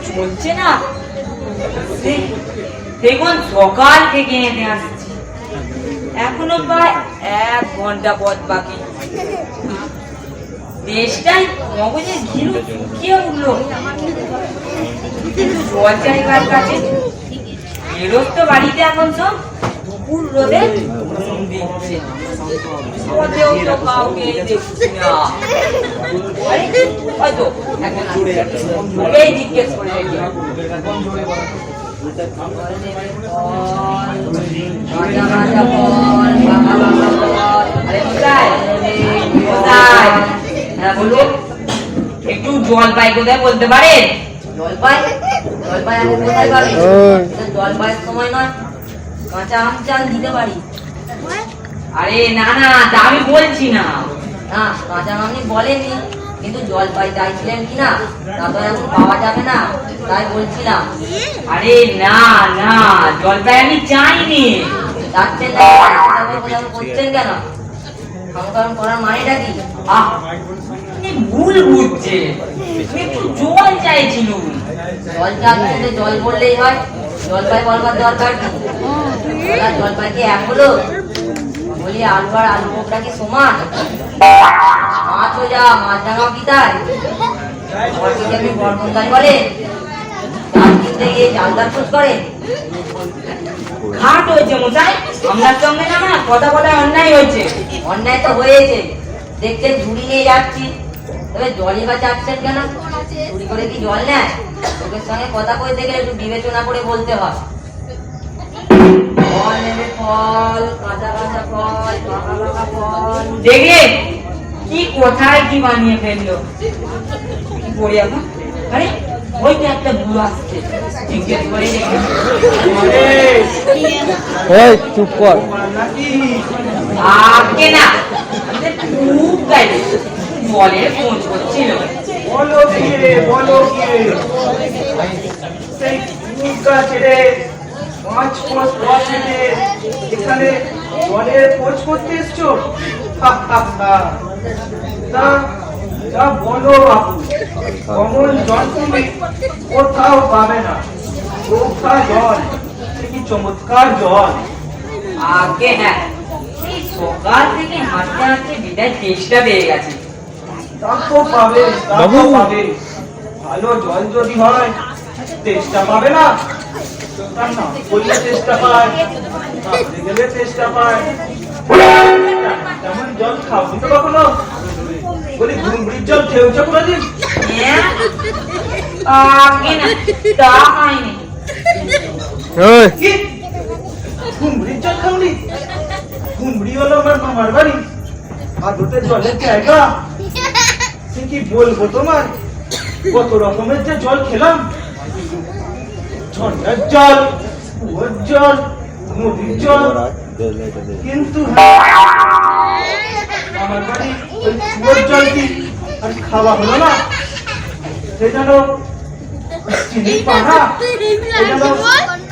চলছে না, দেখুন সকাল থেকে হেঁটে আসছি, এখনো প্রায় 1 ঘন্টা পথ বাকি। দেশটাই মগজে ঘিরু শুকিয়ে উঠলো, কিন্তু জল চাইবার কাছে বেরোতো বাড়িতে এখন সব দুপুর রোদে ঘুম দিচ্ছে, পথেও তো কাউকে দেখছি না। হয়তো এই জিজ্ঞেস করে রেখে একটু জল পাই কোথায় বলতে পারেন? জলপাই আমি কোথায় পাবি? জলপাইয়ের সময় নয়, কাঁচা আম চাল দিতে পারি। আরে না না, তা আমি বলছি না। না, কাঁচা আমি বলেনি, কিন্তু জলপাই চাইছিলেন কিনা তা তো এখন পাওয়া যাবে না, তাই বলছিলাম। আরে না না, জলপাই আমি চাইনি। যাচ্ছেন না করছেন কেন? সংকলন করার মানেটা কি? ভুল বুঝছে, একটু জল চাইছিল। জল চাচ্ছেন, জল বললেই হয়? জলপাই বলবার দরকার কি? জলপাইকে এক হলো বলি, আলু আর আলু পোকরা কি সমান? মাছও যা, মাছ ডাঙাও কি তাই? আপনি বরবন্দাই বলেন, চাল কিনতে গিয়ে চালদার খোঁজ করেন। ঘাট হয়েছে মশাই, আমার সঙ্গে না কথা বলা অন্যায় হয়েছে। অন্যায় তো হয়েছে, দেখছেন ঝুড়ি নিয়ে যাচ্ছি, তবে জলই বা চাচ্ছেন কেন? চুরি করে কি জল নেয়? লোকের সঙ্গে কথা কইতে গেলে একটু বিবেচনা করে বলতে হয়। ফল নেবে, ফল, কাঁচা কাঁচা ফল, পাকা পাকা ফল। দেখলে কি কোথায় কি বানিয়ে ফেললো। কি করি এখন? আরে ওই তো একটা বুড়ো আসছে, জিজ্ঞেস করে চুপ কর। আগে না, খুব গাইলে জলের খোঁজ করছিল। বলো কি রে, বলো কি রে? সেই কুকা ছেড়ে 5 মাস পর থেকে এখানে জলের খোঁজ করতে এসছো? তা বলো বাবু, কমল জল তুমি কোথাও পাবে না। চোখা জল, কি চমৎকার জল। আগে হ্যাঁ, এই সকাল থেকে হাঁটতে হাঁটতে বিদায় চেষ্টা পেয়ে গেছে। তা তো পাবে, তা তো পাবে। ভালো জল যদি হয় চেষ্টা পাবে না? না বললে চেষ্টা পায়, গেলে চেষ্টা পায়। তেমন জল খাওনি তো কখনো? বলি ঘুমড়ির জল খেয়েছো কোনোদিন? আগে না, তা হয়নি। কি ঘুমড়ির জল খাওনি? ঘুমড়ি হলো আমার মামার বাড়ি, আদতে জলের জায়গা। সে কি বলবো তোমার, কত রকমের যে জল খেলাম। ঝর্ণার জল, কুয়োর জল, নদীর জল, কিন্তু আমার বাড়ি ওই কুয়োর জল কি আর খাওয়া হলো না? সে যেন চিনি পানা, সে যেন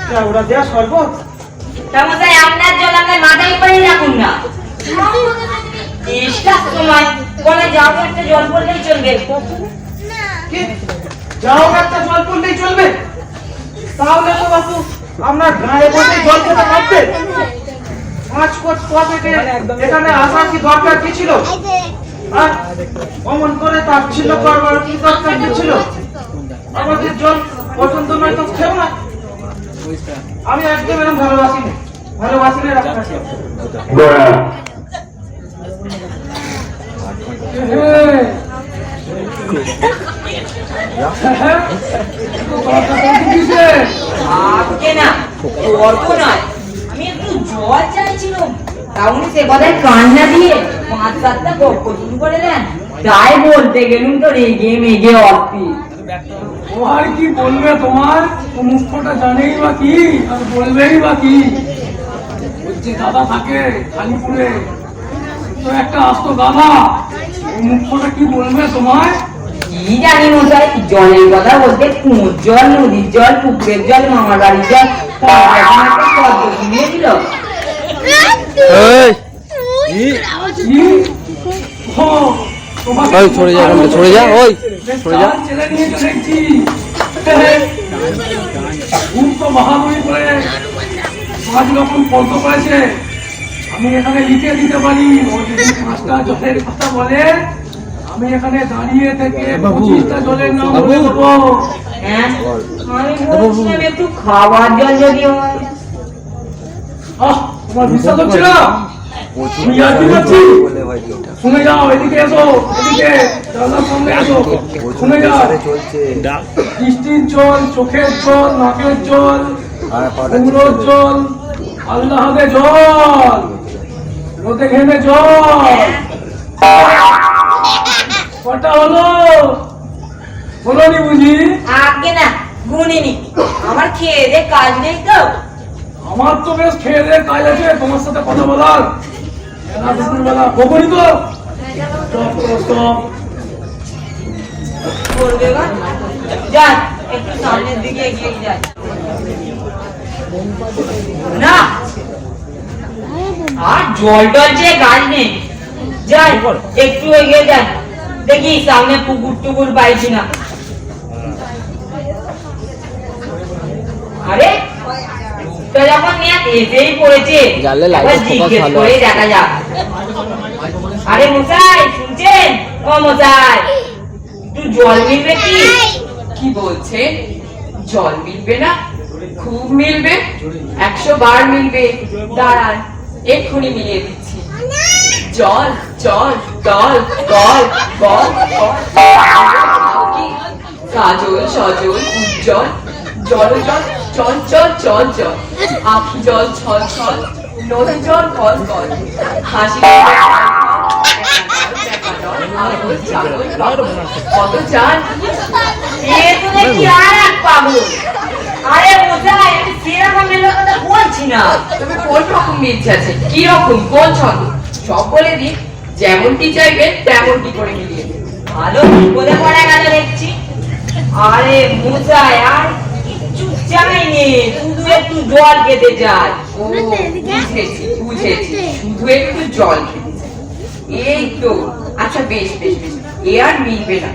কেওড়া দেয়া শরবত। তা মশাই, আপনার জল আপনার মাথায় উপরেই রাখুন না। চেষ্টার সময় বলে যাও একটা জল পড়লেই চলবে। কি যাও একটা জল পড়লেই চলবে? তাহলে তো বাবু আমরা গায়ে বসে জল খেতে পারবে। 5 ফুট পথ থেকে এখানে আসার কি দরকার কি ছিল? আর অমন করে তার ছিল করবার কি দরকার কি ছিল? আমাদের জল পছন্দ নয় তো খেও না। আমি একদম এরকম ভালোবাসি না, ভালোবাসি না আপনাকে। আগে না, অর্থ নয়, আমি একটু জল চাইছিলাম। তাহলে সে কথায় কান্না দিয়ে 5-7টা গপ্প শুরু করে দেন। তাই বলতে গেলুম তো রেগে মেগে অস্থির। তোমার কি বলবে? তোমার মুখটা জানেই বা কি, আর বলবেই বা কি? বলছি দাদা থাকে কালীপুরে, তো একটা আস্ত দাদা, মুখটা কি বলবে তোমার? কি জানি মশাই, জলের কথা বলতে কুয়োর জল, নদীর জল, পুকুরের জল, মামার বাড়ির জল, শুনিয়ে দিল। সরে যা, সরে যা, ওই সরে যা। ছেলে নিয়ে চলেছি, ঘুম তো বাহাদুরি করে 5 রকম ফল করেছে। আমি এখানে লিখে দিতে পারি, ও যদি 5টা জলের কথা বলে আমি এখানে দাঁড়িয়ে থেকে 25টা জলের নাম বলে দেবো। হ্যাঁ আমি বলছিলাম একটু খাবার জল যদি হয়। তোমার বিশ্বাস হচ্ছে না? আমি আর কি করছি? শুনে যাও, এদিকে এসো, এদিকে জানলার সামনে এসো, শুনে যাও। বৃষ্টির জল, চোখের জল, নাকের জল, কুমড়োর জল, আল্লাহদের জল, রোদে ঘেমে জল। কটা হলো? বলোনি বুঝি? আগে না গুনিনি, আমার খেয়ে দে কাজ নেই তো। আমার তো বেশ খেয়ে দিয়ে কাজ আছে তোমার সাথে কথা বলার। দুপুরবেলা গোপনি তো করবে বা যান একটু সামনের দিকে এগিয়ে যান। না আর জল টল যে গাছ নেই, যান একটু এগিয়ে যান, দেখি সামনে পুকুর টুকুর পাইছি না। আরে তো যখন নিয়ে এসেই পড়েছে একবার জিজ্ঞেস করে দেখা যাক। আরে মশাই শুনছেন? ও মশাই একটু জল মিলবে কি? কি বলছে? জল মিলবে না? খুব মিলবে, 100 বার মিলবে। দাঁড়ান, এক্ষুনি মিলিয়ে দিচ্ছি। জল জল জল গল গল কাজল সজল উজ্জ্বল জল জল চল চল চল চল আখি জল ছল ছল নদী জল কল কল হাসি কত চান এ তো দেখি আর এক পাগল। আরে মশাই আমি সেরকম মেলার কথা বলছি না। তবে কোন রকম মিলছে আছে? কি রকম? কোন ছন্দ? সব বলে দিন, যেমনটি চাইবেন তেমনটি করে মিলিয়ে দিন। ভালো বিপদে পড়ে গেল দেখছি। আরে মশাই আর কিচ্ছু চাইনি, শুধু একটু জল খেতে চাই। ও বুঝেছি বুঝেছি, শুধু একটু জল খেতে চাই। এই তো, আচ্ছা বেশ বেশ বেশ, এ আর মিলবে না।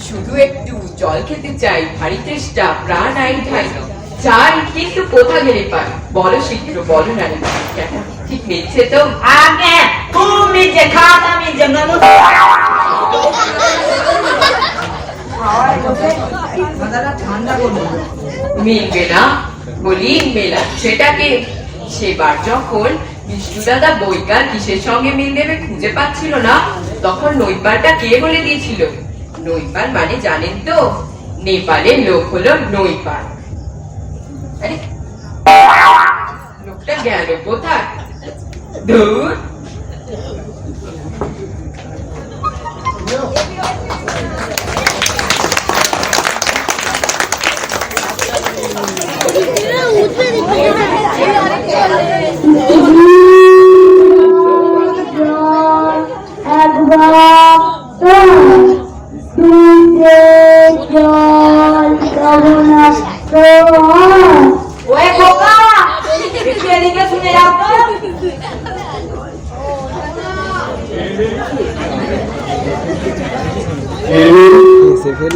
শুধু একটু জল খেতে চাই, ভারী চেষ্টা, প্রাণ আই ঠাই চাই, কিন্তু কোথা গেলে পাই? বলো শীঘ্র, বলো নারী। কেন ঠিক মিলছে তো? আগে খুব মিলছে, খাওয়া মিলছে না। ঠান্ডা করবো মিলবে না বলি মেলা সেটাকে। সেবার যখন বিষ্ণু দাদা বৈকাল কিসের সঙ্গে মিল দেবে খুঁজে পাচ্ছিল না, তখন নৈপালটা কে বলে দিয়েছিল? নৈপাল মানে জানেন তো, নেপালের লোক হলো নৈপাল। আরে লোকটা গেল কোথায়? ধুর, ওই খোকা একটু এদিকে শুনে যাও তো।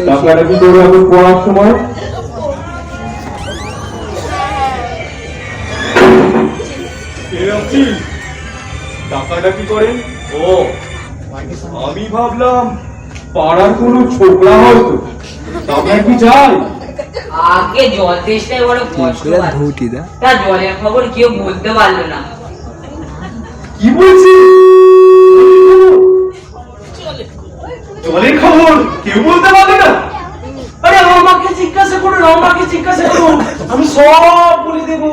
টাকাটা কি তোর এখন পড়ার সময়? টাকাটা কি করেন? ও আমি ভাবলাম পাড়ার কোনো ছোকরা হয়তো। আপনার কি চাই? আগে জল তেষ্টায় বড় কষ্ট হয়। তা জলের খবর কেউ বলতে পারলো না। কি বলছি? জলের খবর কেউ বলতে পারবে না? আরে আমাকে জিজ্ঞাসা করুন, আমাকে জিজ্ঞাসা করুন, আমি সব বলে দেবো।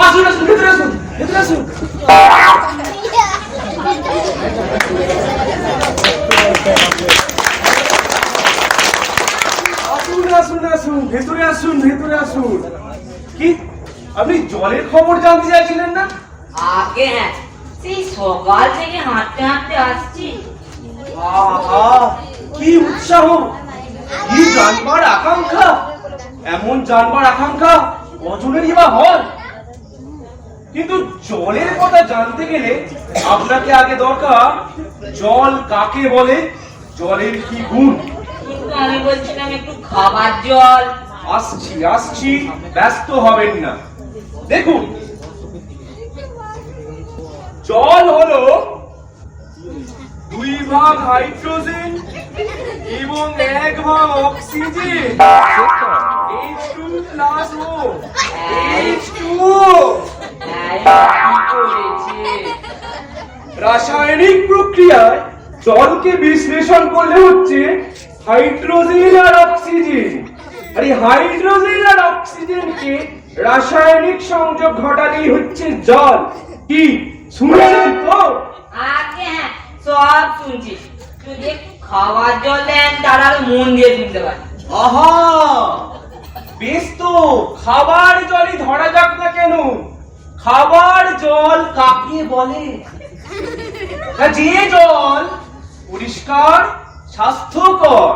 আসুন আসুন, ভেতরে আসুন, ভেতরে আসুন। আসুন আসুন আসুন, ভেতরে আসুন, ভেতরে আসুন। কি আপনি জলের খবর জানতে চাইছিলেন না? আগে হ্যাঁ, সেই সকাল থেকে হাঁটতে হাঁটতে আসছি। আহা, কি উৎসাহ, কি জানবার আকাঙ্ক্ষা! এমন জানবার আকাঙ্ক্ষা কজনেরই বা হয়। কিন্তু জলের কথা জানতে গেলে আপনাকে আগে দরকার জল কাকে বলে, জলের কি গুণ। কিন্তু আমি বলছিলাম একটু খাবার জল। আসছি আসছি, ব্যস্ত হবেন না। দেখুন, জল হলো 2 ভাগ হাইড্রোজেন এবং 1 ভাগ oxygen. H2 plus O, H2O। রাসায়নিক প্রক্রিয়ায় জলকে বিশ্লেষণ করলে হচ্ছে হাইড্রোজেন আর অক্সিজেন, আর এই হাইড্রোজেন আর অক্সিজেনকে রাসায়নিক সংযোগ ঘটালেই হচ্ছে জল। কি শুনছেন তো? আগে হ্যাঁ, সব শুনছি। যদি একটু খাবার জল দেন তার আরো মন দিয়ে শুনতে পারি। আহা, বেশ তো, খাবার জলই ধরা যাক না কেন। খাবার জল কাকে বলে? না, যে জল পরিষ্কার, স্বাস্থ্যকর,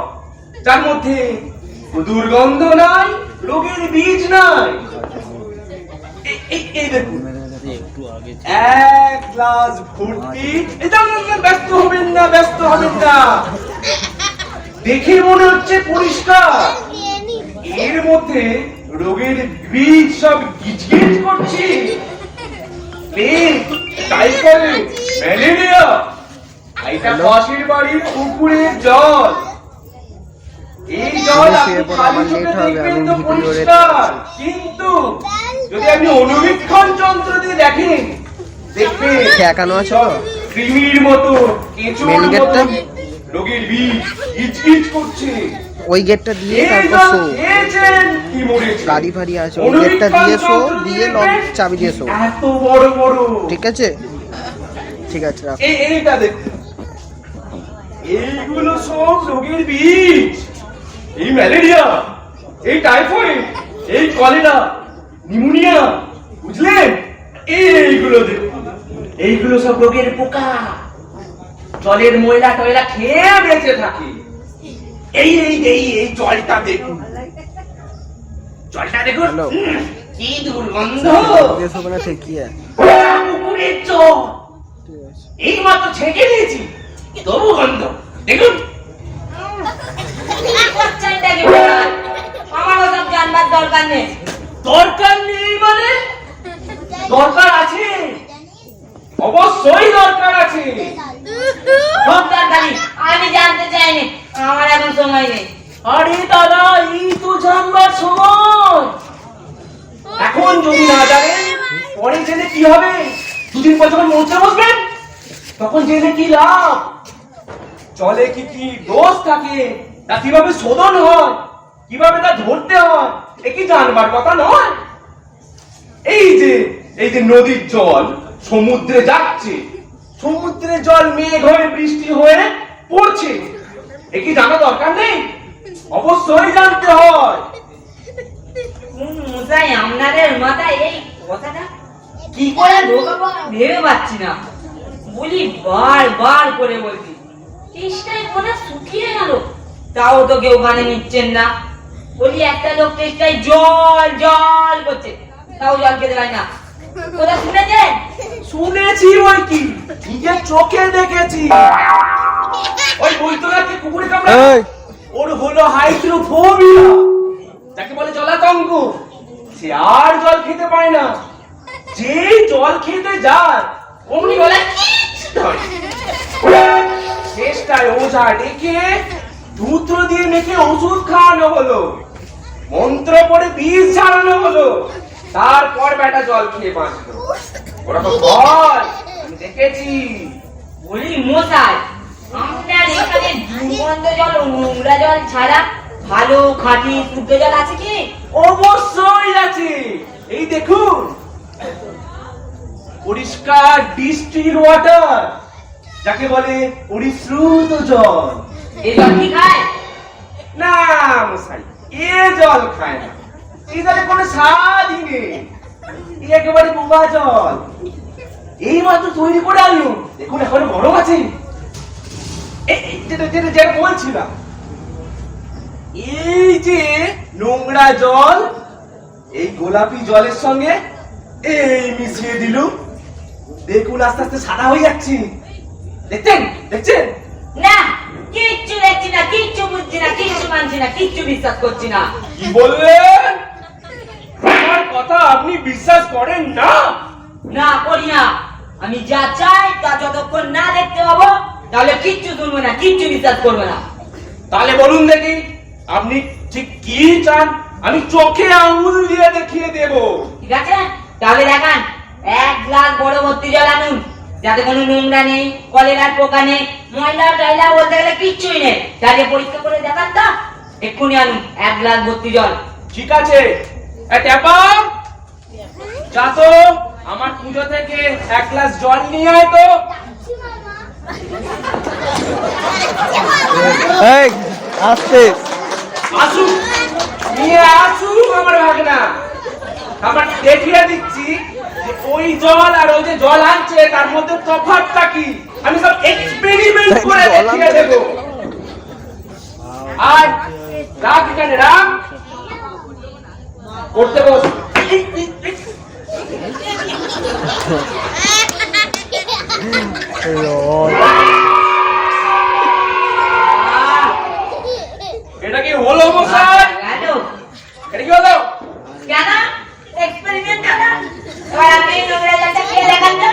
যার মধ্যে দুর্গন্ধ নাই, রোগের বীজ নাই। এই দেখুন, 1 গ্লাস ভর্তি। ব্যস্ত হবেন না, ব্যস্ত হবেন না। দেখে মনে হচ্ছে পরিষ্কার, এর মধ্যে রোগের বীজ সব গিজগিজ করছে। প্লেগ, টাইফয়েড, ম্যালেরিয়া, এটা পাশের বাড়ির পুকুরের জল। এই জল আপনি খালি চোখে দেখবেন তো পরিষ্কার, কিন্তু যদি আপনি অনুবীক্ষণ যন্ত্র দিয়ে দেখেন, দেখবেন ঠেকানো আছে তো? কৃমির মতো, কেঁচোর মেন মতো গেটটা? রোগের বীজ গিজগিজ করছে। ওই গেটটা দিয়ে এই তারপর জল শো। খেয়েছেন কি মরেছে? গাড়ি ফাড়ি আছে, ওই গেটটা দিয়ে শো, দিয়ে লক চাবি দিয়ে শো। এত বড় বড়, ঠিক আছে, ঠিক আছে, রাখ। এইটা দেখুন, এইগুলো সব রোগের বীজ। এই ম্যালেরিয়া, এই টাইফয়েড, এই কলেরা, নিউমোনিয়া, বুঝলেন? এইগুলো দেখুন, এইগুলো সব রোগের পোকা। জলের ময়লা টয়লা খেয়ে বেঁচে থাকে। এই এই এই এই জলটা দেখুন, জলটা দেখুন, হ্যালো। কি দুর্গন্ধ। দেশ হবে না ঠেকিয়ে। পুকুরের জল এই মাত্র ছেঁকে দিয়েছি, তবু গন্ধ। দেখুন, কি করছেন এটাকে বলার? আমার ওসব জানবার দরকার নেই। দরকার নেই মানে? দরকার আছে, অবশ্যই দরকার আছে। খুব দরকারি, আমি জানতে চাইনি, আমার এখন সময় নেই। আরে দাদা, এই তো জানবার সময়। এখন যদি না জানেন, পরে জেনে কি হবে? 2 দিন পর যখন মরতে বসবেন, তখন জেনে কি লাভ? জলে কি কি দোষ থাকে, তা কিভাবে শোধন হয়, কিভাবে তা ধরতে হয়, এ কি জানবার কথা নয়? এই যে নদীর জল সমুদ্রে যাচ্ছে, সমুদ্রের জল মেঘ হয়ে বৃষ্টি হয়ে পড়ছে, এ কি জানা দরকার নেই? অবশ্যই জানতে হয়। মশাই, আপনাদের মাথায় এই কথাটা কি করে ঢোকাবো ভেবে পাচ্ছি না। বলি বার করে বলছি, চেষ্টায় মনে শুকিয়ে গেল, তাও তো কেউ কানে নিচ্ছেন না। বলি একটা লোক চেষ্টায় জল জল করছে, তাও জল খেতে পায় না। কোথা শুনেছেন? শুনেছি, ওই কি নিজের চোখে দেখেছি। ওই বৈদ্যনাথকে কুকুরে কামড়ায়, এই, ওর হলো হাইড্রোফোবিয়া, যাকে বলে জলাতঙ্ক। সে আর জল খেতে পায় না, যেই জল খেতে যায় অমনি গলায় শেষটায় ওঝা ডেকে ধূত্র দিয়ে মেখে ওষুধ খাওয়ানো হলো, মন্ত্র পড়ে বীজ ছাড়ানো হলো, তারপর বেটা জল খেয়ে বাঁচলো। ওরা তো ভয়, আমি দেখেছি। বলি মশাই, আপনার এখানে দুর্গন্ধ জল ও নোংরা জল ছাড়া ভালো খাঁটি শুদ্ধ জল আছে কি? অবশ্যই আছে। এই দেখুন, পরিষ্কার ডিস্টিল ওয়াটার, যাকে বলে পরিশ্রুত জল। এই জল কি খায়? না মশাই, এ জল খায় না, এই জলে কোনো স্বাদই নেই, এই একেবারে বোবা জল। এই মাত্র তৈরি করে আনলো, দেখুন এখনো গরম আছে। যেটা বলছিলাম, এই যে নোংরা জল এই গোলাপি জলের সঙ্গে এই মিশিয়ে দিলুম, দেখুন আস্তে আস্তে সাদা হয়ে যাচ্ছে। দেখছেন? না, কিচ্ছু দেখছি না, কিচ্ছু বুঝছি না, মানছি না, কিচ্ছু বিশ্বাস করছি না। কি বললেন? আমার কথা আপনি বিশ্বাস করেন না? না, করি না। আমি যা চাই তা যতক্ষণ না দেখতে পাবো তাহলে কিচ্ছু শুনবো না, কিচ্ছু বিশ্বাস করবো না। তাহলে বলুন দেখি আপনি ঠিক কি চান, আমি চোখে আঙুল দিয়ে দেখিয়ে দেব। ঠিক আছে, তাহলে দেখান। 1 গ্লাস বড় ভর্তি জল আনুন, যাতে কোনো নোংরা নেই, কলেরার পোকা নেই, ময়লা টয়লা বলতে গেলে কিচ্ছুই নেই। তাহলে পরীক্ষা করে দেখান তো, এক্ষুনি আনুন 1 গ্লাস ভর্তি জল। ঠিক আছে, ট্যাপা যা তো আমার পুজো থেকে 1 গ্লাস জল নিয়ে আয় তো। এই আসতে আসুন, নিয়ে আসুন আমার ভাগনা। আমার দেখিয়ে দিচ্ছি যে ওই জল আর ওই যে জল আনছে তার মধ্যে তফাৎটা কি, আমি সব এক্সপেরিমেন্ট করে দেখিয়ে দেব। আর রাগ এখানে রাগ করতে বস। এটা কি হলো মশাই? গেল? এটা কি হলো? কেন এক্সপেরিমেন্ট না? এবার আপনি এই নোংরা জলটা খেয়ে দেখান তো।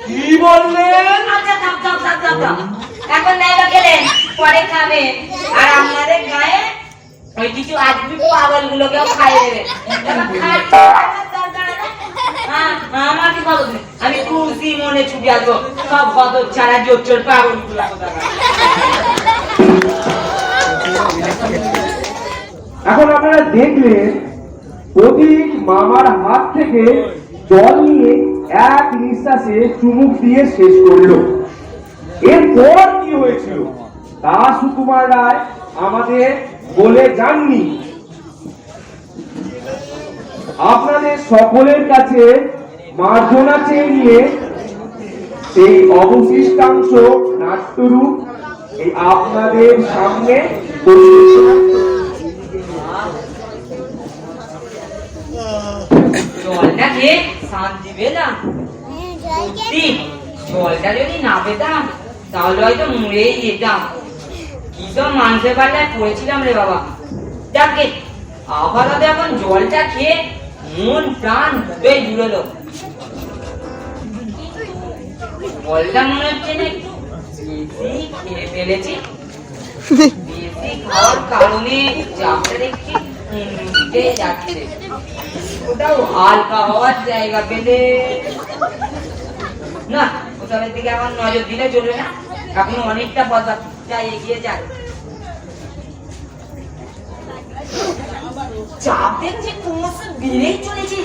কি বললেন? আচ্ছা, থাম, থাম, থাম, থাম, থাম। এখন নাই বা খেলেন, পরে খাবে। আর আপনাদের গায়ে ওই কিছু আজবি পাগল গুলোকেও খাইয়ে দেবে। এবার খাচ্ছে, দরকার নেই। হ্যাঁ, আমার কি খবর নেই। আমি খুশি মনে ছুটে আসবো সব বদর ছাড়া জোর পাগল গুলো। এখন আপনারা দেখলেন প্রদীপ মামার হাত থেকে জল নিয়ে এক নিঃশ্বাসে চুমুক দিয়ে শেষ করলো। এরপর কি হয়েছিল তা সুকুমার রায় আমাদের বলে যাননি। আপনাদের সকলের কাছে মার্জনা চেয়ে নিয়ে সেই অবশিষ্টাংশ নাট্যরূপ এই আপনাদের সামনে জলটা খেয়ে শান্তি পেলাম। সত্যি জলটা যদি না পেতাম তাহলে হয়তো মরেই যেতাম। কি তো মানুষের পাল্লায় পড়েছিলাম রে বাবা। যাকে আপাতত এখন জলটা খেয়ে মন প্রাণ দুটোই জুড়লো। জলটা মনে হচ্ছে না একটু বেশি খেয়ে ফেলেছি। বেশি খাওয়ার কারণে চাপটা দেখছি উঠে যাচ্ছে। ওটাও হালকা হওয়ার জায়গা পেলে না, ওসবের দিকে আমার নজর দিলে চলবে না। এখন অনেকটা পথটা এগিয়ে যায়। চাপ দেখছি ক্রমশ বেড়েই চলেছে।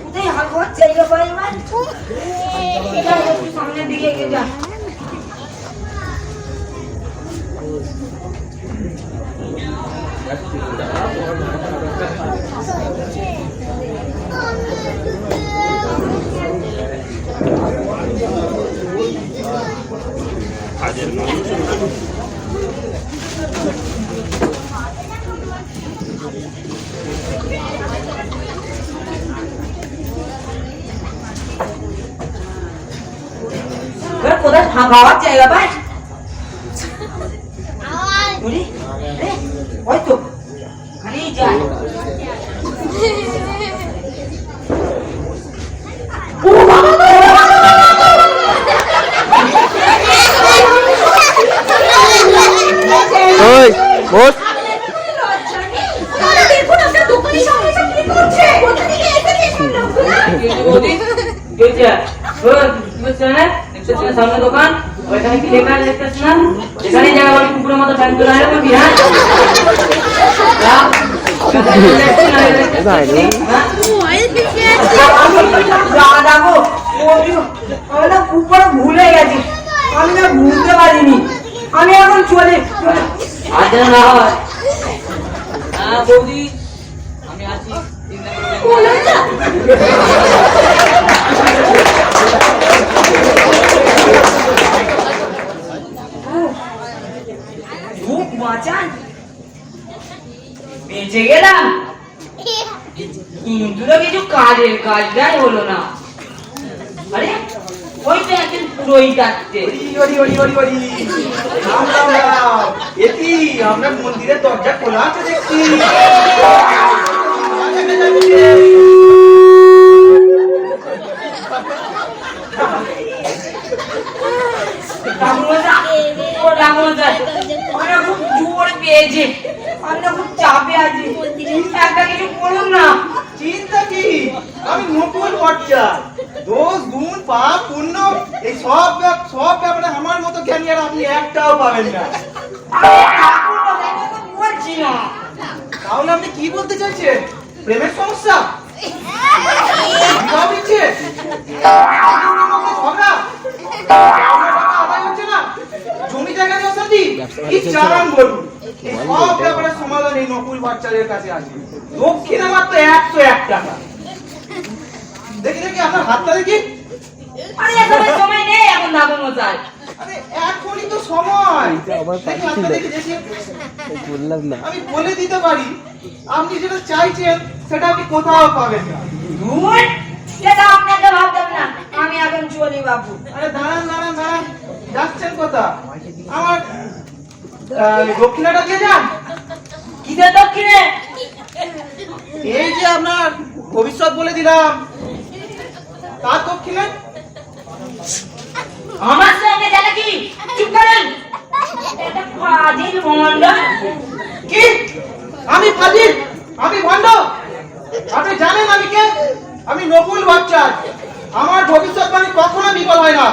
কোথায় হালকা হওয়ার জায়গা পাই এবার? সামনের দিকে এগিয়ে যা। কোথায় ফাঁকা হওয়ার জায়গা পাই? ওই তো খালি যায়। ওই বস সামনে দোকান, ওইখানে কি লেখা দেখতেছ না? এখানে জায়গা বলি কুকুরের মতো ফ্যান তোলা হয় বলবি। হ্যাঁ ভুলে গেছি, আমি না ভুলতে পারিনি। আমি এখন চলে আচ্ছা না হয়। হ্যাঁ বৌদি আমি আছি। বেঁচে গেলাম, কিন্তু তো কিছু কাজের কাজটাই হলো না। আরে ওই তো একজন পুরোহিত আসছে। এটি আমরা মন্দিরের দরজা খোলা আছে দেখছি। আমরা খুব জোর পেয়েছে, আমরা খুব চাপে আছি, একটা কিছু করুন না। চিন্তা কি, আমি নকুল ভট্টাচার্য। দোষ গুণ পাপ পুণ্য এই সব ব্যাপারে আমার মতো জ্ঞানী আর আপনি একটাও পাবেন না। বলছি না, তাহলে আপনি কি বলতে চাইছেন? প্রেমের সমস্যা, বিবাহ বিচ্ছেদ, ঝগড়া, আদায় হচ্ছে না, জমি জায়গা নিয়ে অশান্তি, কি চান বলুন? এই সব ব্যাপারের সমাধান এই নকুল ভট্টাচার্যের কাছে আছে। দক্ষিণা মাত্র 101 টাকা। দেখি দেখি আপনার হাতটা দেখি। আরে এখন সময় নেই, এখন দাবো মশাই। আরে এখনই তো সময়। দেখি হাতটা দেখি দেখি। আমি বলে দিতে পারি, আপনি যেটা চাইছেন সেটা আপনি কোথাও পাবেন না। ধুর, সেটা আপনাকে ভাবতাম না, আমি এখন চলি বাবু। আরে দাঁড়ান দাঁড়ান দাঁড়ান, যাচ্ছেন কোথা? আমার দক্ষিণাটা দিয়ে যান। কিসের দক্ষিণে? এই যে আপনার ভবিষ্যৎ বলে দিলাম, তার দক্ষিণে। আমার সঙ্গে জানা কি? চুপ করেন, এটা ফাজিল ভণ্ড। কি? আমি ফাজিল? আমি ভণ্ড? আপনি জানেন আমি কে? আমি নকুল ভট্টাচার্য। আমার ভবিষ্যৎবাণী কখনো বিফল হয় না।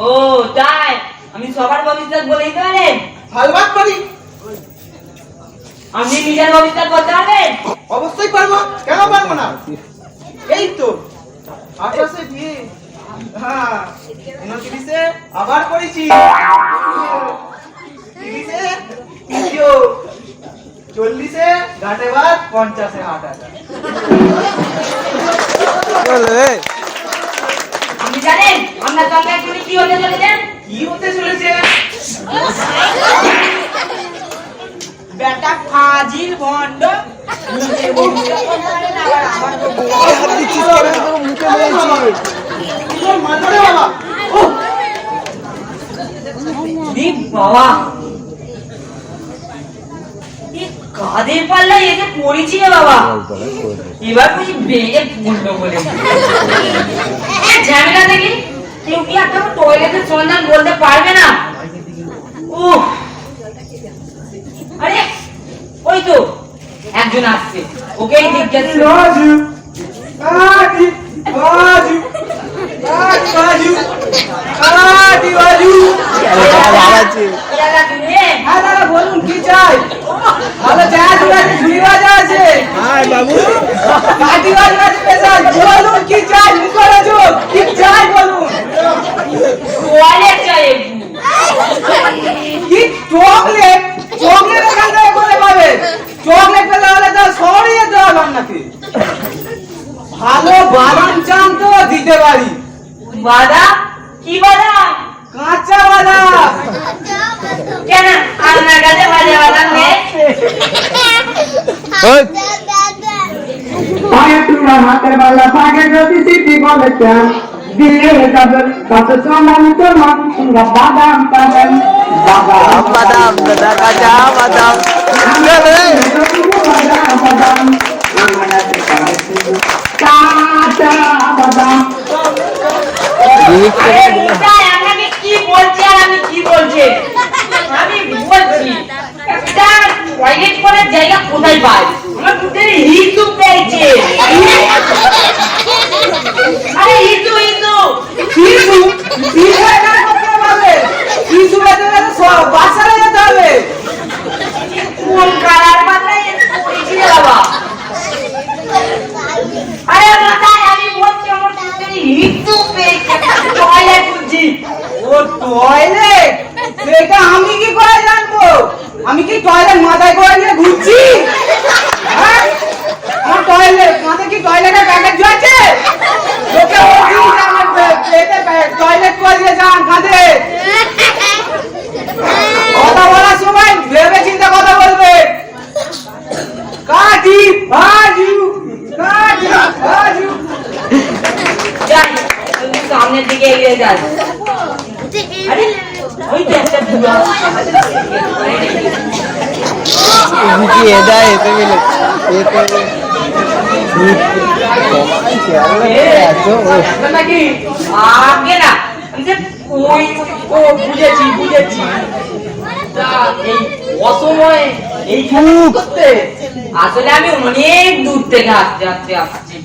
ও তাই? আমি সবার ভবিষ্যৎ বলেই তো পারেন? হালবাত পারি, আপনি নিজের ভবিষ্যৎ বলতে পারবেন? অবশ্যই পারবো, কেন পারবো না? এই তো 28-এ বিয়ে, হ্যাঁ 29-এ আবার করেছি, 30-এ দ্বিতীয়, 40-এ ঘাটে ভাত, 50-এ হাট আটা। আপনি জানেন আপনার সঙ্গে একটু কি হতে চলেছেন? কি হতে চলেছে? বেটা ফাজিল ভণ্ড, নিজের ভবিষ্যৎ বলতে পারেন, আবার আমার তোর মাথারে বাবা। ওহ, বাবা, কাদের পাল্লায় এসে পড়েছি রে বাবা। এবার বুঝি বেড়ে পড়লো বলে ঝামেলা দেখি। কেউ কি একটা টয়লেটের সন্ধান বলতে পারবে না? আরে ওই তো একজন আসছে, ওকেই জিজ্ঞেস রাজু, আদি, রাজু, রাজু, আদি, রাজু। হ্যাঁ দাদা বলুন, কি চাই? ভালো চা আছে, ঝুড়ি ভাজা আছে। হ্যাঁ বাবু, কাটি ভাজা আছে স্পেশাল। বলুন কি চাই, মুখে জোর কি চাই বলুন। টয়লেট চাই। কি চকলেট? চকলেট এখান থেকে কোথায় পাবে? চকলেট পেলে হলে তো শহরে যেতে হবে আপনাকে। ভালো বাদাম চান তো দিতে পারি। বাদাম? কি বাদাম? কাঁচা বাদাম। কেন আপনার কাছে ভাজা বাদাম নেই? হাতের বেলা পাগে যদি সিটি বলে চান দিয়ে যাবেন কত সমান তোমার বাদাম পাবেন। বাদাম দাদা কাঁচা বাদাম বাদাম কাঁচা বাদাম। আরে নিতাই, আপনাকে কি বলছি আর আমি কি বলছি? আমি বলছি একটা টয়লেট করার জায়গা কোথায় পাই? আমার পুতের হিন্দু পেয়েছে। আরে হিন্দু হিন্দু শিশু শিশু এখানে করতে পারবে। শিশু বেঁচে গেলে বাচ্চারা যেতে হবে। কোন কালার বানাই পড়েছি রে বাবা? আরে নিতাই, আমি বলছি আমার পুতের হিন্দু পেয়েছে, টয়লেট খুঁজছি। ও টয়লেট, সেটা আমি কি করে জানবো? আমি কি টয়লেট মাথায় করে নিয়ে ঘুরছি? হ্যাঁ, আমার টয়লেট মাথায় কি টয়লেটের প্যাকেট আছে? ঢুকিয়ে দেয় এতে মিলে নাকি আগে না আমি যে ওই ও বুঝেছি তা এই অসময়ে এই করতে আসলে আমি অনেক দূর থেকে আসতে আসছি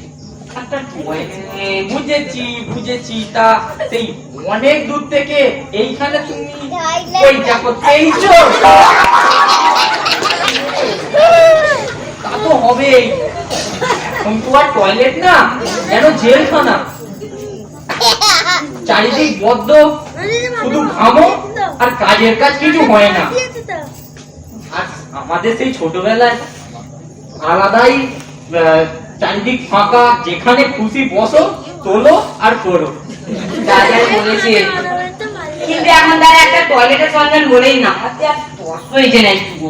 বুঝেছি তা সেই অনেক দূর থেকে এইখানে তুমি ওইটা করতে এইছো তা তো হবেই তোমার টয়লেট না যেন জেলখানা চারিদিক বদ্ধ শুধু ঘামো আর কাজের কাজ কিছু হয় না আর আমাদের সেই ছোটবেলায় আলাদাই চারিদিক ফাঁকা, যেখানে খুশি বসো তোলো আর করো। যা বলেছে কিন্তু এখন তারা একটা টয়লেটের সন্ধান বলেই না হয়েছে না একটু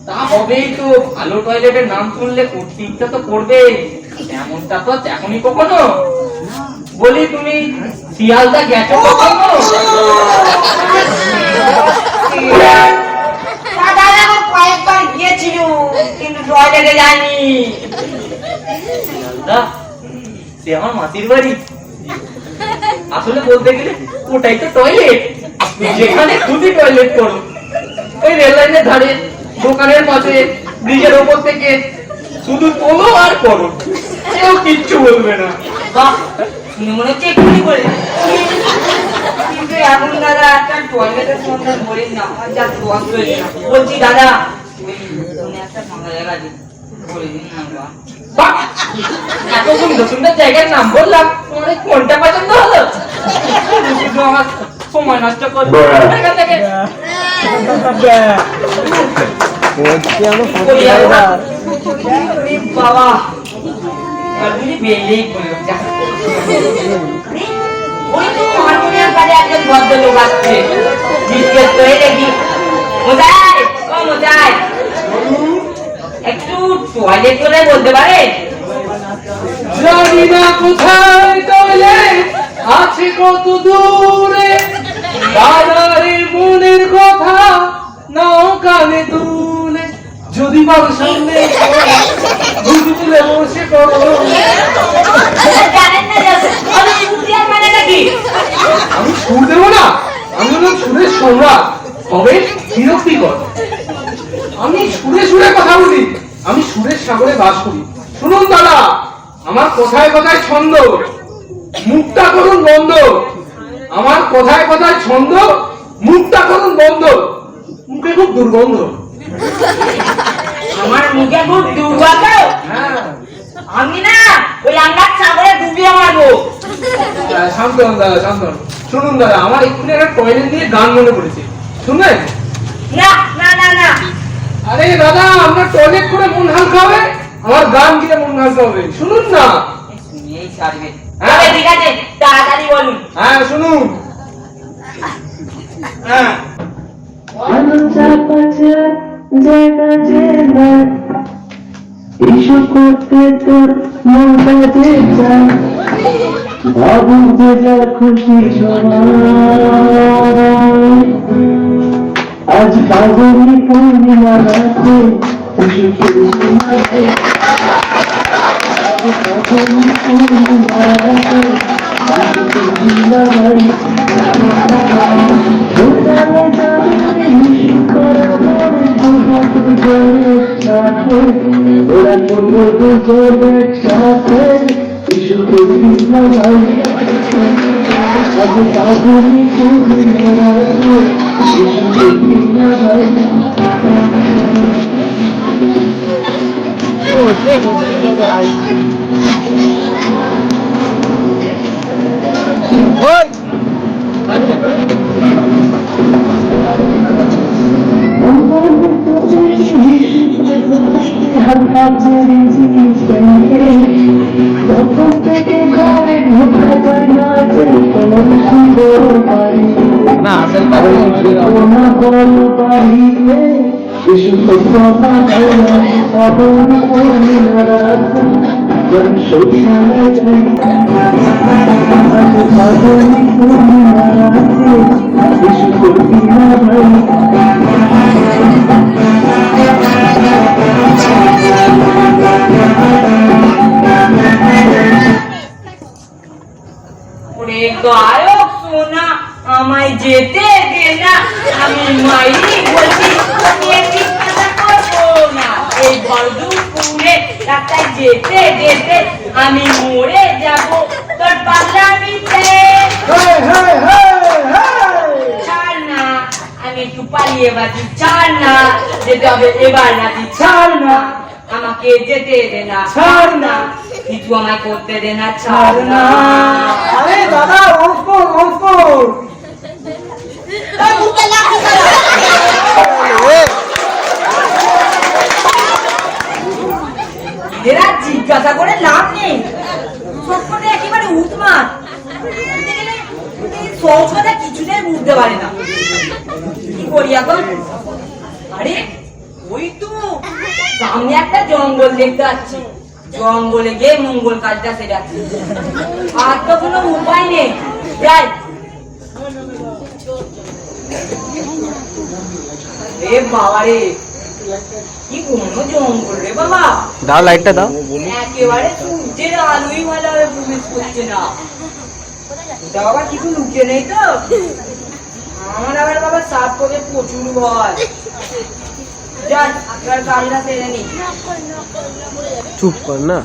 তা হবেই তো, ভালো টয়লেটের নাম শুনলে করতে ইচ্ছা তো করবে, এমনটা তো এখনই কখনো। বলি তুমি শিয়ালদা গেছো কখনো? কয়েকবার গিয়েছিল কিন্তু টয়লেটে যায়নি। শিয়ালদা সে আমার মাসির বাড়ি। আসলে বলতে গেলে ওটাই তো টয়লেট, যেখানে খুবই টয়লেট করো। ওই রেল লাইনের ধারে, দোকানের পাশে, ব্রিজের ওপর থেকে শুধু তোলো আর করো, কেউ কিচ্ছু বলবে না। বাহ, শুনে মনে হচ্ছে এক্ষুনি করে। কিন্তু এখন দাদা একটা টয়লেটের সন্ধান বলেন না, আমার যা দোয়া হয়েছে না। বলছি দাদা ওই কোনে একটা ফাঁকা জায়গা আছে বলে দিন না। বাহ, এত সুন্দর সুন্দর জায়গার নাম বললাম, তোমার কোনটা পছন্দ হলো? শুধু আমার সময় নষ্ট করবে এখান থেকে। বাবা বুঝি বেরিয়েই করলো। ওই তো হারমোনিয়াম কাজে একজন ভদ্রলোক আসছে, জিজ্ঞেস করে দেখি মোজাই ও মোজাই একটু টয়লেট করে বলতে পারে? জানি না কোথায় টয়লেট আছে কত দূরে, দাদারে মনের কথা নাও কানে তুলে, যদি পারো সামনে দুধ তুলে বসে করো। জানেন না আমি ইন্ডিয়ান মানে নাকি? আমি সুর দেবো না, আমি হলাম সুরের সম্রাট, তবে বিরক্তিকর। আমি সুরে সুরে কথা বলি, আমি সুরের সাগরে বাস করি। শুনুন দাদা, আমার কথায় কথায় ছন্দ, মুখটা করুন বন্ধ। আমার কথায় কথায় ছন্দ, মুখটা করুন বন্ধ। মুখে খুব দুর্গন্ধ। আমার মুখে খুব দুর্গন্ধ। হ্যাঁ, আমি না ওই আঙ্গার সাগরে ডুবিয়ে মারবো। শান্ত হন দাদা, শান্ত হন। শুনুন দাদা, আমার এক্ষুনি একটা টয়লেট নিয়ে গান মনে পড়েছে, শুনবেন? না না না না আরে দাদা, আপনার টয়লেট করে মন হালকা হবে, আমার গান দিয়ে মন হালকা হবে। শুনুন না। শুনিয়েই ছাড়বে। তবে ঠিক আছে, তাড়াতাড়ি বলুন। হ্যাঁ শুনুন। হ্যাঁ, ইস্যু করতে তোর মন বাজে চায়, ভাবু যে যা খুশি সময়, আজ পাগলি পূর্ণিমা রাতে ইস্যু করতে মাঝে, আজ পাগলি পূর্ণিমা রাতে ইস্যু পূর্ণিমা রাতে, দোকানে যাবে ইস্যু করার পরে ওরা করবো দুজনের সাথে ইস্যু পূর্ণিমা রাতে, আজ পাগলি পূর্ণিমা রাতে ইস্যু পূর্ণিমা রাতে। না আসল পাগলি ওরে গায়ক সোনা আমায় যেতে দে না, আমি মাইরি বলছি তোকে চিন্তা করবো না। এই বড়দুপুরে রাস্তায় যেতে যেতে আমি মরে যাব তোর পাল্লামিতে। ছাড় না, আমি একটু পালিয়ে বাঁচি, ছাড় না, যেতে হবে এবার নাকি, ছাড় না, আমাকে যেতে দে না, ছাড় না, কিছু আমায় করতে দে না, ছাড় না। আরে দাদা রোজ কর এরা জিজ্ঞাসা করে লাভ নেই, সবকটা একেবারে উৎমাত, সব কথা কিছুটাই বুঝতে পারে না। কি করি এখন? আরে ওই তো সামনে একটা জঙ্গল দেখতে পাচ্ছি, জঙ্গলে গিয়ে মঙ্গল কাজটা সেরাচ্ছি, আর তো কোনো উপায় নেই, যাই। রে বাবা রে, কি কোনো জঙ্গল রে বাবা, দাও লাইটটা দাও। একেবারে সূর্যের আলোই ভালোভাবে প্রবেশ করছে না। ওটা বাবা কিছু লুকিয়ে নেই তো? আমার আবার বাবা সাপ করে প্রচুর ভয়। যান আপনার কাজটা সেরে নি। চুপ কর না।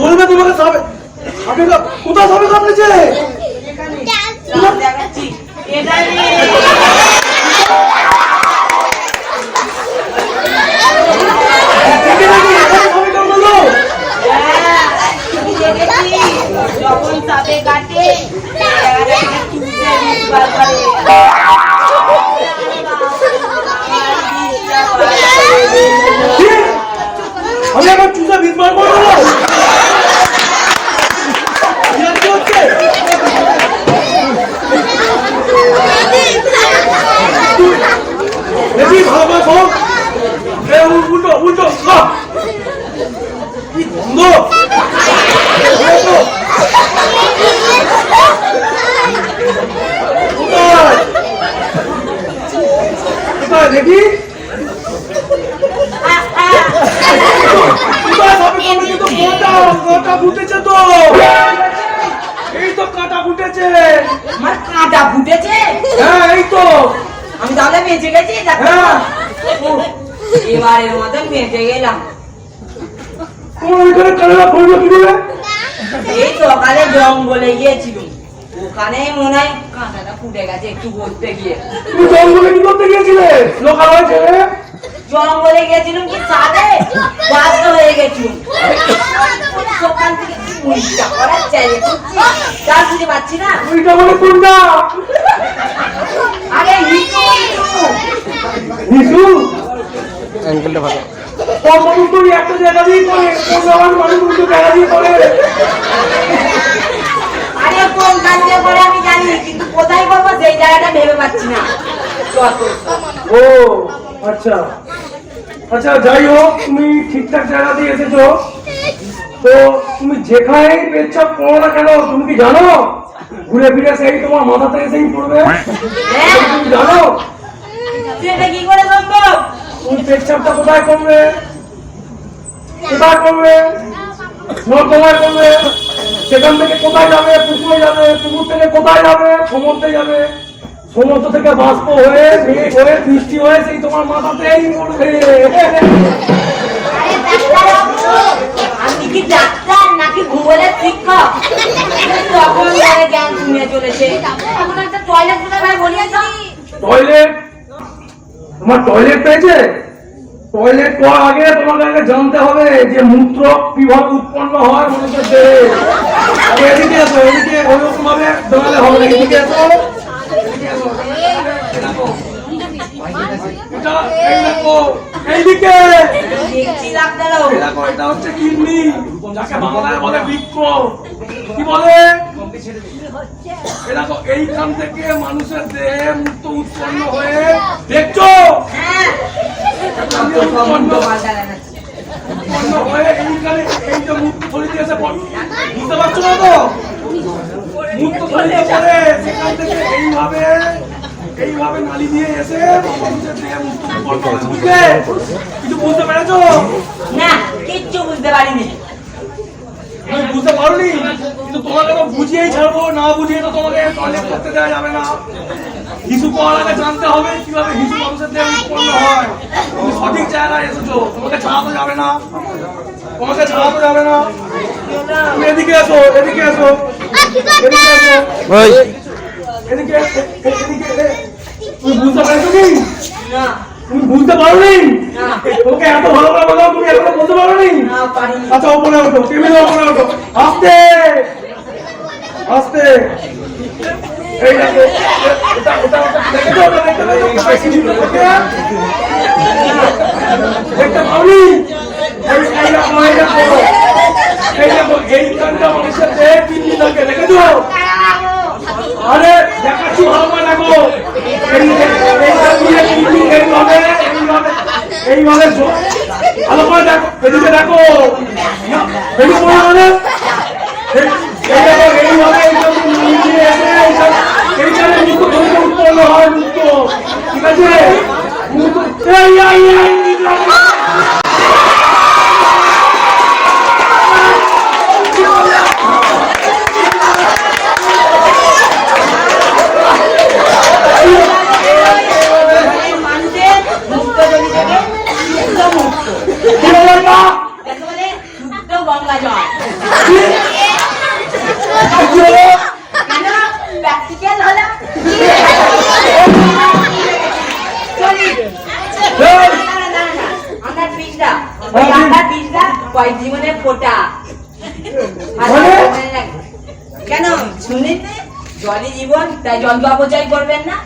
বলবে তোমাকে সাবে কোথায় সাবে কামড়েছে? দেখাচ্ছি এটা যখন সাপে কাটে আমি আবার চুষা বিস্মার করে দেবো। দেখি ভালো করে উল্টো উল্টো কি বন্ধ দেখি কাঁটা ফুটেছে তো, এই তো কাঁটা ফুটেছে। আমার কাঁটা ফুটেছে? হ্যাঁ এই তো। আমি তাহলে বেঁচে গেছি? এবারের মতন বেঁচে গেলাম। তোমার এখানে কাঁটা পড়লো কি করে? এই সকালে জঙ্গলে গিয়েছিলাম, ওখানে মনে হয় কাঁটাটা ফুটে গেছে একটু ঘুরতে গিয়ে। তুমি জঙ্গলে কি করতে গিয়েছিলে? লোকাল হয়েছে জঙ্গলে গেছিলাম কি সাথে বাধ্য হয়ে গেছিলাম, সকাল থেকে উল্টা করার চাইলে তার বুঝতে পারছি না। ওইটা বলে কোনটা? আরে হিসু হিসু অ্যাঙ্গেলটা ভালো। সব মানুষ তো একটা জায়গা দিয়ে করে, কোন মানুষ দুটো জায়গা দিয়ে করে। আরে কোন কাজ দিয়ে করে আমি জানি, কিন্তু কোথায় করবো সেই জায়গাটা ভেবে পাচ্ছি না। ও আচ্ছা আচ্ছা, যাই হোক তুমি ঠিকঠাক জায়গা দিয়ে এসেছো তো। তুমি যেখানেই পেচ্ছাপ করো না কেন, তুমি কি জানো ঘুরে ফিরে সেই তোমার মাথা থেকে সেই পড়বে? তুমি জানো সেটা কি করে সম্ভব? তুমি পেচ্ছাপটা কোথায় করবে? কোথায় করবে? নর্দমায় করবে। সেখান থেকে কোথায় যাবে? পুকুরে যাবে। পুকুর থেকে কোথায় যাবে? সমুদ্রে যাবে। সমুদ্র থেকে বাষ্প হয়ে মেঘ হয়ে বৃষ্টি হয়ে সেই তোমার মাথাতেই পড়বে। আপনি কি ডাক্তার নাকি ভূগোলের শিক্ষক? তখন ধরে জ্ঞান শুনে চলেছে। এখন একটা টয়লেট কোথায় বলিয়েছি? টয়লেট? তোমার টয়লেট পেয়েছে? টয়লেট করার আগে তোমাকে আগে জানতে হবে যে মূত্র কিভাবে উৎপন্ন হয় মানুষের দেহে। এদিকে এসো, এদিকে ওরকম ভাবে দাঁড়ালে হবে না। এদিকে এসো, এদিকে এসো। এই দেখো, এইদিকে দেখছি ডাক্তার বাবু। এই দেখো, এটা হচ্ছে কিডনি, যাকে বাংলায় বলে বৃক্ক। কি বলে? এই দেখো, এইখান থেকে মানুষের দেহে মূত্র উৎপন্ন হয়ে, দেখছো? হ্যাঁ, উৎপন্ন হয়ে এইখানে এই যে মূত্র থলিতে এসে পড়ে, বুঝতে পারছো না তো? মূত্র থলিতে পড়ে সেখান থেকে এইভাবে নালি দিয়ে এসে মানুষের দেহে মূত্র উৎপন্ন হয়। বুঝলে? কিছু বুঝতে পেরেছো? না কিচ্ছু বুঝতে পারিনি। তুমি বুঝতে পারোনি, কিন্তু তোমাকে তো বুঝিয়েই ছাড়বো। না বুঝিয়ে তো তোমাকে টয়লেট করতে দেওয়া যাবে না। হিসু করার আগে জানতে হবে কিভাবে হিসু মানুষের দেহে উৎপন্ন হয়। তুমি সঠিক জায়গায় এসেছো, তোমাকে ছাড়াতে যাবে না, তোমাকে ছাড়াতে যাবে না। তুমি এদিকে এসো, এদিকে এসো, এদিকে এসো, এদিকে এদিকে। তুমি বুঝতে পারছো কি? না তুমি বুঝতে পারোনি? না। তোমাকে এত ভালো করে বললাম, তুমি এখনো বুঝতে পারোনি? না পারিনি। আচ্ছা, ওপরে ওঠো, টেবিলের ওপরে ওঠো, আস্তে আস্তে। এই দেখো, দেখতে পাওনি? এই দেখো, এইখানটা মানুষের দেহে কিডনি থাকে, দেখেছো? আরে দেখাচ্ছি, ভালো করে দেখো। এইভাবে ভালো করে দেখো, এদিকে দেখো, এদিকে পড়ে মানে এইভাবে এইখানে মুক্ত উৎপন্ন হয়, মুক্ত। ঠিক আছে? মানুষের মুক্ত জমি থেকে শুদ্ধ মুক্ত। বলে শুদ্ধ গঙ্গা জল। কেন প্র্যাকটিক্যাল হলো? আমার বীজটা, ওই আমার বীজটা কয়েক জীবনে ফোটা। কেন শুনেন? জলই জীবন, তাই জল তো অপচয় করবেন না।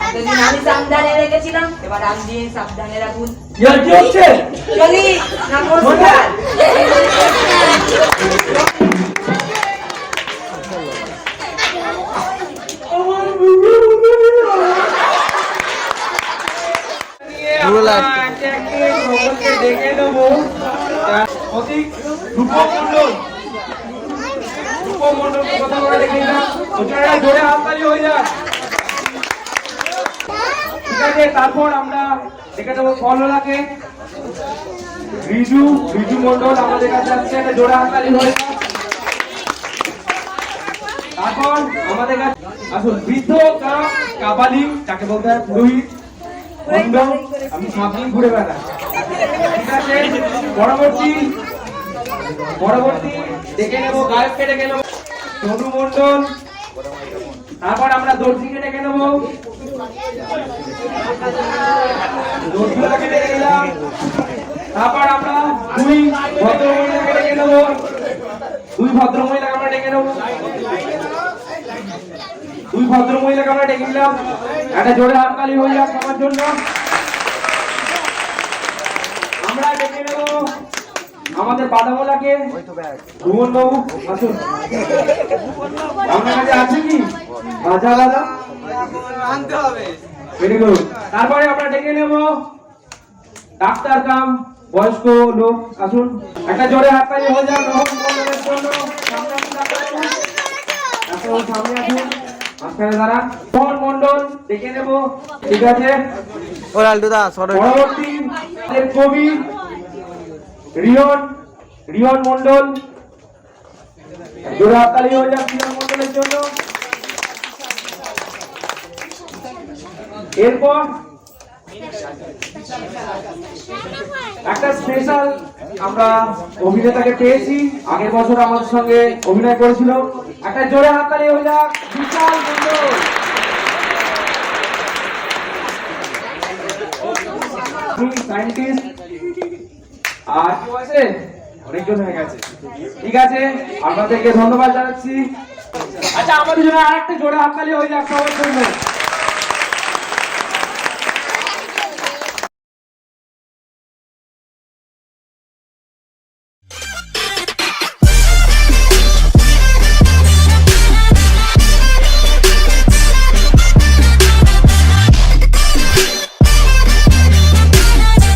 এতদিন আমি সাবধানে রেখেছিলাম, এবার আপনি সাবধানে রাখুন। কি হচ্ছে? চলি, নমস্কার। দেখে নেবো রূপমন্ডলকে কথা বলে দেখে নিলাম। জোরে হাততালি হয়ে যায়। ঠিক আছে, তারপর আমরা দেখে নেবো ফলওয়ালাকে। রিজু মন্ডল আমাদের কাছে আসছে, একটা জোরে হাততালি হয়ে যায়। তারপর আমাদের কাছে আসুন বৃদ্ধ কাবালি, যাকে বলতে হয় পুরোহিত বন্ধ। আমি সামনেই ঘুরে বেড়াই। ঠিক আছে, পরবর্তী ডেকে নেবো গায়ককে, ডেকে নেবো তনু মন্ডল। তারপর আমরা দর্জিকে ডেকে নেবো, দর্জিকে ডেকে নিলাম। তারপর আমরা দুই ভদ্রমহিলাকে ডেকে নেবো, আমরা ডেকে নিলাম। একটা জোরে হাততালি হয়ে যাক সবার জন্য। আমরা ডেকে নেব আমাদের বাদামোলাকে, ভুবন বাবু আসুন। আপনার কাছে আছে কি ভাজা আনতে হবে? Very good. তারপরে আমরা ডেকে নেব ডাক্তার কাম বয়স্ক লোক, আসুন। একটা জোরে হাততালি হয়ে যাক রহমান মন্ডলের জন্য। সামনে আসুন, মাঝখানে দাঁড়ান। রহমান মন্ডল ডেকে নেব। ঠিক আছে, পরবর্তী কবি রিয়ন মন্ডল, জোরে হাততালি হয়ে যাক রিয়ন মন্ডলের জন্য। এরপর একটা স্পেশাল আমরা অভিনেতাকে পেয়েছি, আগের বছর আমাদের সঙ্গে অভিনয় করেছিল। একটা জোরে হাততালি হয়ে যাক বিশাল মন্ডল। সায়েন্টিস্ট আর কেউ আছে? অনেকজন হয়ে গেছে। ঠিক আছে, আপনাদেরকে ধন্যবাদ জানাচ্ছি। আচ্ছা, আমাদের জন্য আর একটা জোরে হাততালি হয়ে যাক সবার জন্য।